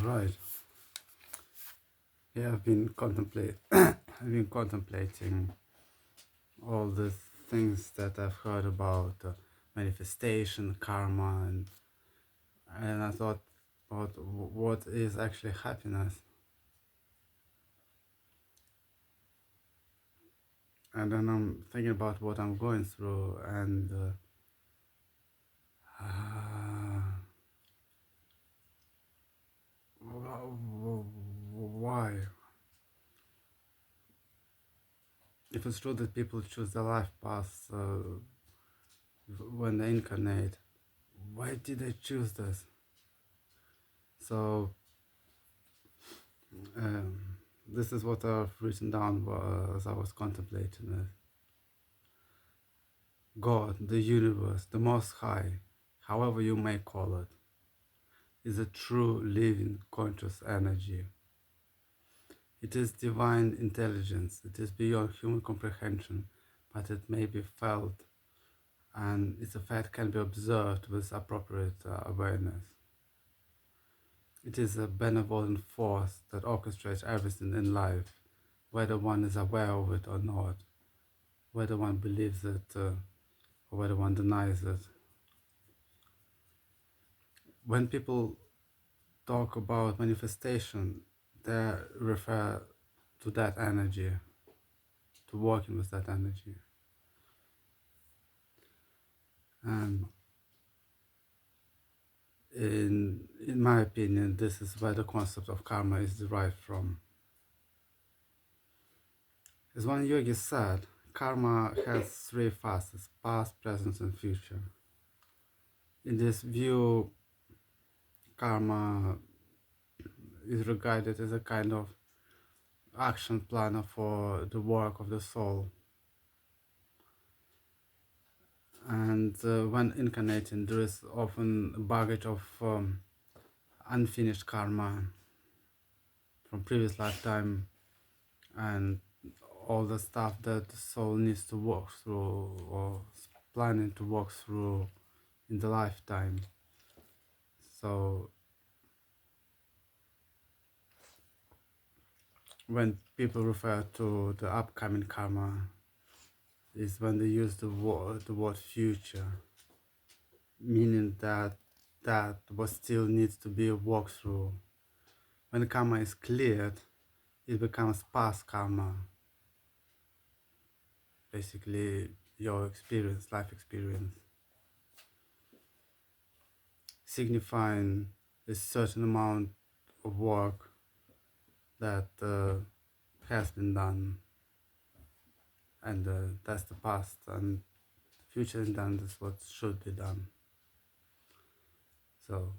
Right. Yeah, I've been contemplating all the things that I've heard about manifestation, karma, and I thought about what is actually happiness. And then I'm thinking about what I'm going through, and why? If it's true that people choose their life path when they incarnate, why did they choose this? So this is what I've written down as I was contemplating it. God, the universe, the Most High, however you may call it, is a true living conscious energy. It is divine intelligence. It is beyond human comprehension, but it may be felt, and its effect can be observed with appropriate awareness. It is a benevolent force that orchestrates everything in life, whether one is aware of it or not, whether one believes it or whether one denies it. When people talk about manifestation, they refer to that energy, to working with that energy. And in my opinion, this is where the concept of karma is derived from. As one yogi said, karma has three phases: past, present, and future. In this view, karma is regarded as a kind of action planner for the work of the soul. And when incarnating, there is often a baggage of unfinished karma from previous lifetime and all the stuff that the soul needs to walk through or is planning to walk through in the lifetime. So when people refer to the upcoming karma, is when they use the word future, meaning that what still needs to be walked through. When karma is cleared, it becomes past karma, basically your experience, life experience, signifying a certain amount of work that has been done, and that's the past, and the future is done, that's what should be done. So,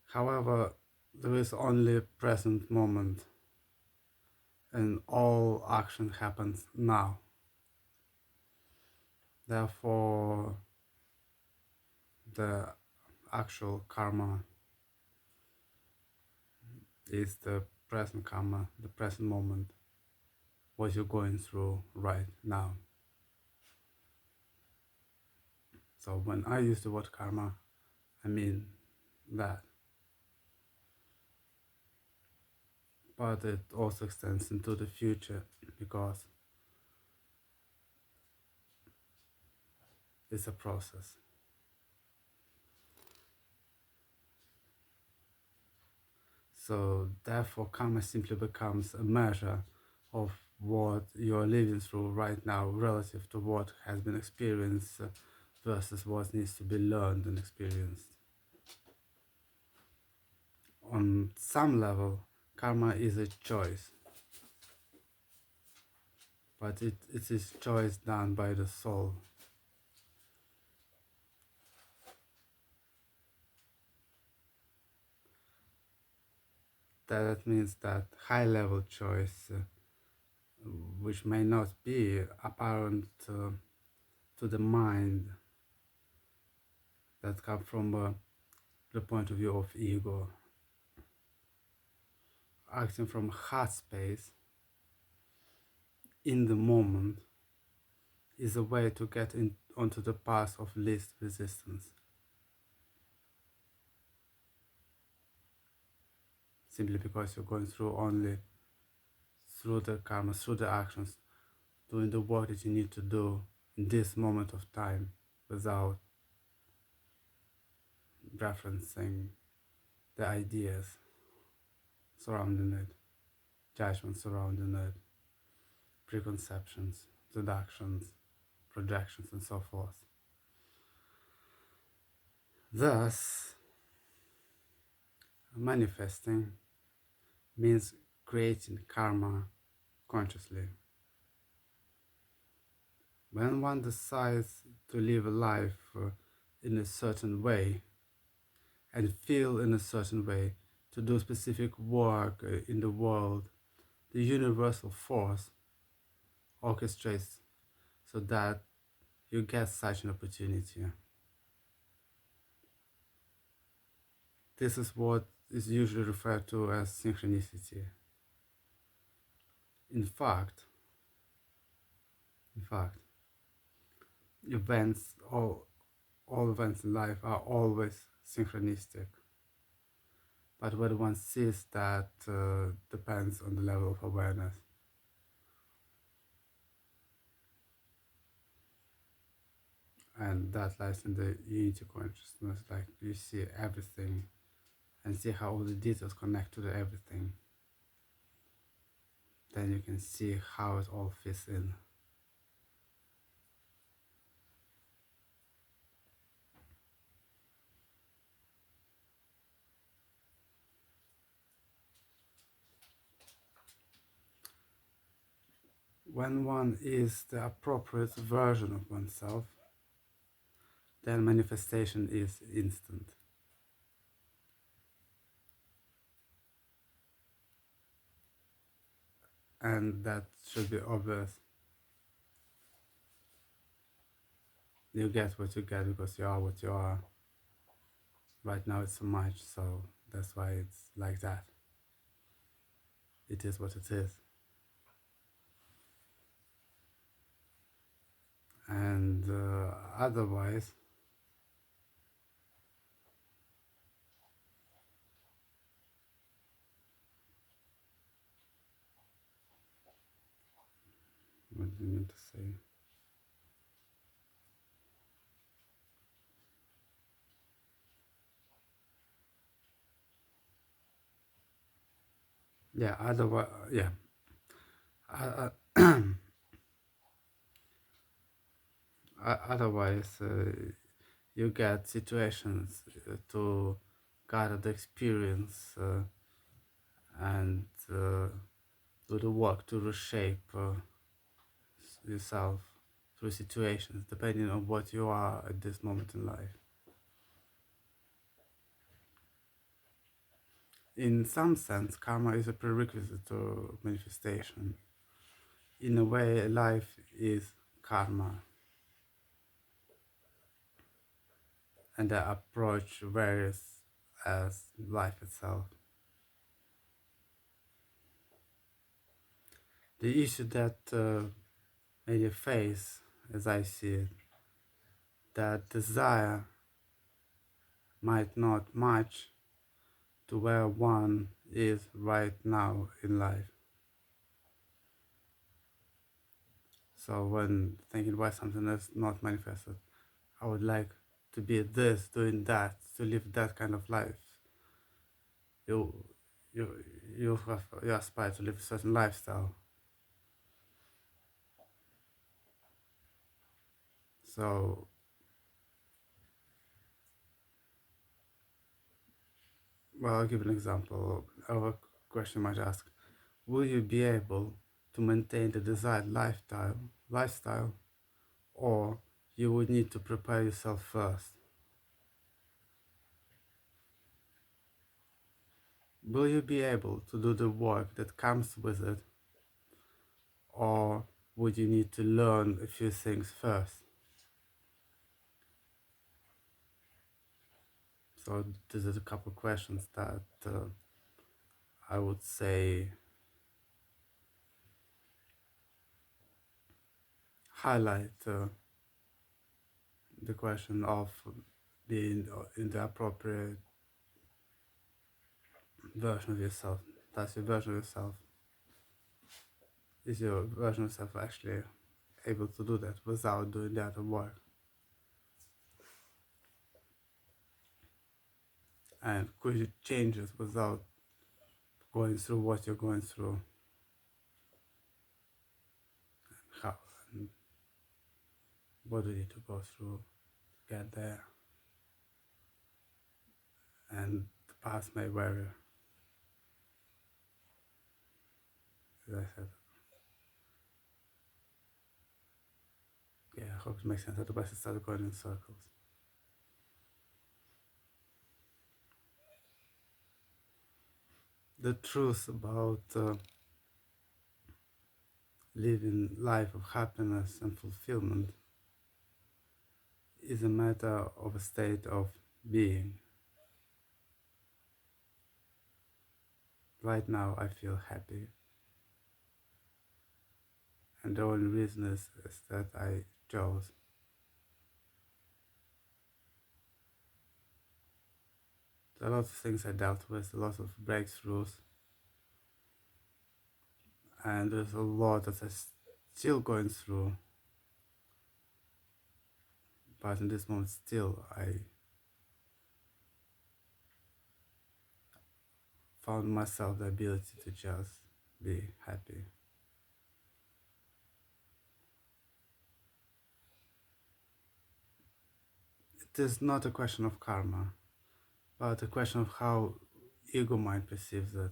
however, there is only present moment, and all action happens now. Therefore, the actual karma is the present karma, the present moment, what you're going through right now. So when I use the word karma, I mean that. But it also extends into the future because it's a process. So therefore, karma simply becomes a measure of what you're living through right now relative to what has been experienced versus what needs to be learned and experienced. On some level, karma is a choice, but it is choice done by the soul. That means that high-level choice, which may not be apparent to the mind, that come from the point of view of ego, acting from heart space in the moment, is a way to get onto the path of least resistance. simply because you're going through only through the karma, through the actions, doing the work that you need to do in this moment of time without referencing the ideas surrounding it, judgments surrounding it, preconceptions, deductions, projections, and so forth. Thus, manifesting means creating karma consciously. When one decides to live a life in a certain way and feel in a certain way, to do specific work in the world, the universal force orchestrates so that you get such an opportunity. This is what is usually referred to as synchronicity. In fact, in fact, events, all events in life are always synchronistic. But whether one sees that depends on the level of awareness. And that lies in the unity consciousness, like you see everything and see how all the details connect to the everything. Then you can see how it all fits in. When one is the appropriate version of oneself, then manifestation is instant. And that should be obvious. You get what you get because you are what you are. Right now it's so much, so that's why it's like that. It is what it is. And otherwise, what do you mean to say? Yeah, otherwise, yeah. Otherwise, you get situations to gather the experience and do the work to reshape yourself through situations, depending on what you are at this moment in life. In some sense, karma is a prerequisite to manifestation. In a way, life is karma, and the approach varies as life itself. The issue that many face, as I see it, that desire might not match to where one is right now in life. So when thinking about something that's not manifested, I would like to be this, doing that, to live that kind of life. You, you, you aspire to live a certain lifestyle. So, well, I'll give an example of a question you might ask. Will you be able to maintain the desired lifestyle, or you would need to prepare yourself first? Will you be able to do the work that comes with it, or would you need to learn a few things first? So this is a couple questions that I would say highlight the question of being in the appropriate version of yourself. That's your version of yourself. Is your version of yourself actually able to do that without doing the other work? And could you change it without going through what you're going through? How and what do you need to go through to get there? And the path may vary, as I said. Yeah, I hope it makes sense. Otherwise, it started going in circles. The truth about living life of happiness and fulfillment is a matter of a state of being. Right now, I feel happy, and the only reason is that I chose. There are a lot of things I dealt with, a lot of breakthroughs, and there's a lot that I'm still going through. But in this moment, still, I found myself the ability to just be happy. It is not a question of karma, but a question of how ego mind perceives it.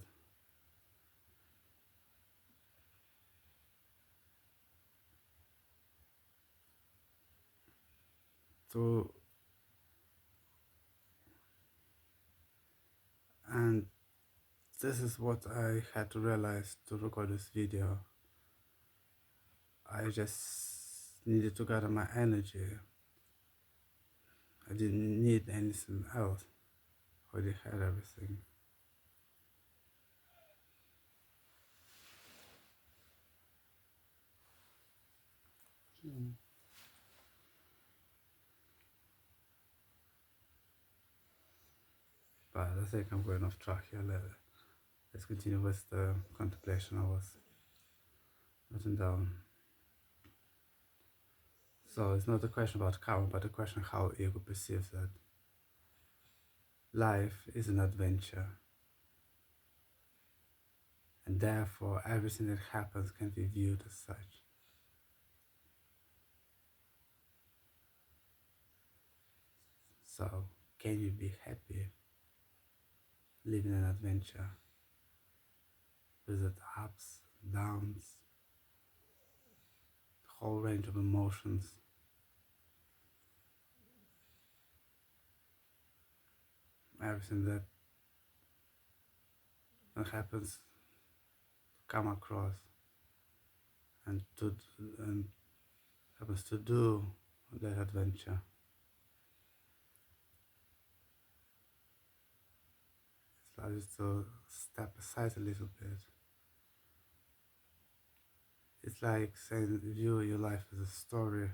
So, and this is what I had to realize to record this video. I just needed to gather my energy. I didn't need anything else. I already had everything. But I think I'm going off track here. Let's continue with the contemplation I was written down. So it's not a question about karma, but a question how ego perceives that. Life is an adventure, and therefore everything that happens can be viewed as such. So, can you be happy living an adventure with its ups, downs, the whole range of emotions? Everything that happens to come across and happens to do that adventure. It's like just to step aside a little bit. It's like saying view your life as a story.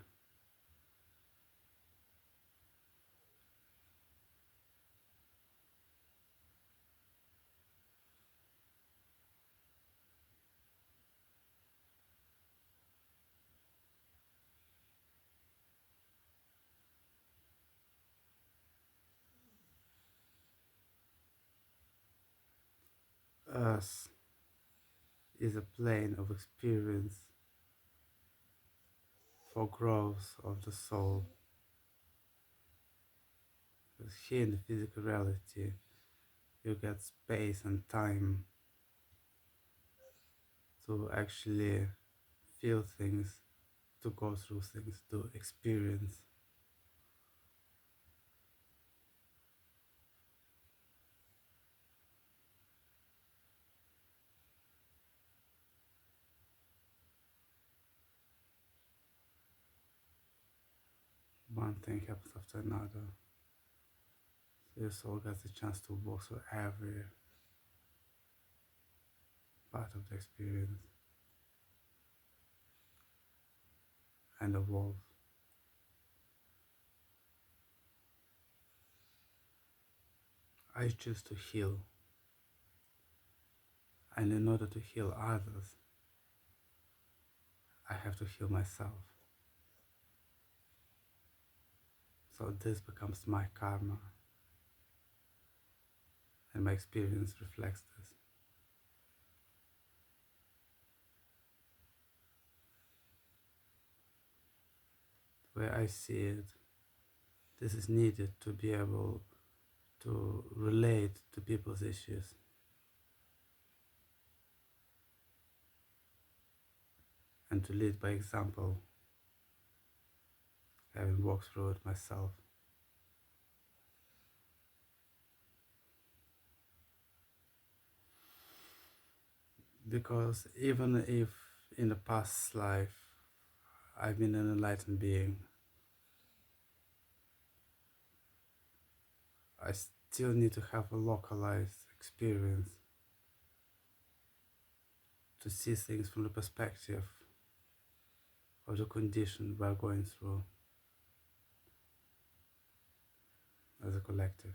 Earth is a plane of experience for growth of the soul. Because here in the physical reality, you get space and time to actually feel things, to go through things, to experience. One thing happens after another. So your soul gets a chance to walk through every part of the experience and evolve. I choose to heal And in order to heal others, I have to heal myself. So this becomes my karma, and my experience reflects this. The way I see it, this is needed to be able to relate to people's issues and to lead by example, having walked through it myself. Because even if in a past life I've been an enlightened being, I still need to have a localized experience to see things from the perspective of the condition we're going through as a collective.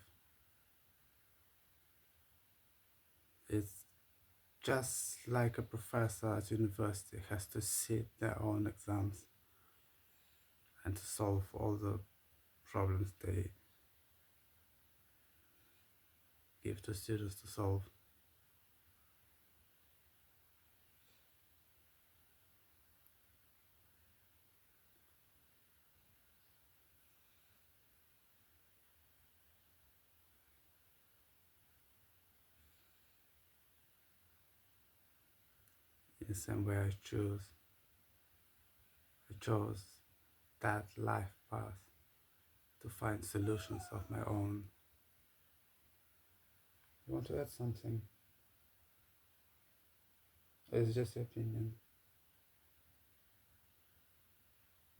It's just like a professor at university has to sit their own exams and to solve all the problems they give to students to solve. In the same way I chose that life path to find solutions of my own. You want to add something? Or is it just your opinion?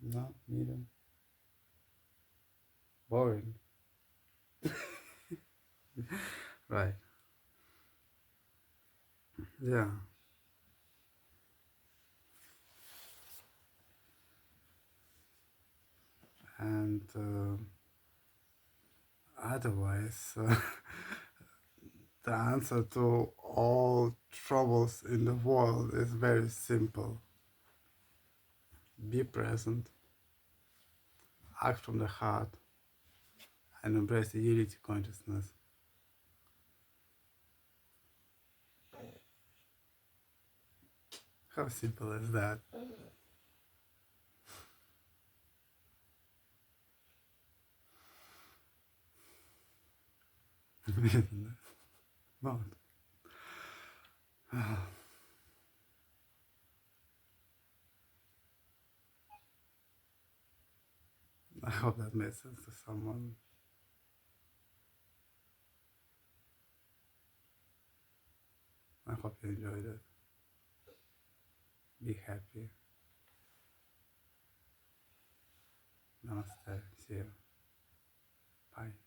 No, neither. Boring. Right. Yeah. And otherwise, the answer to all troubles in the world is very simple. Be present, act from the heart, and embrace the unity consciousness. How simple is that? Not. I hope that made sense to someone. I hope you enjoyed it. Be happy. Namaste. See you. Bye.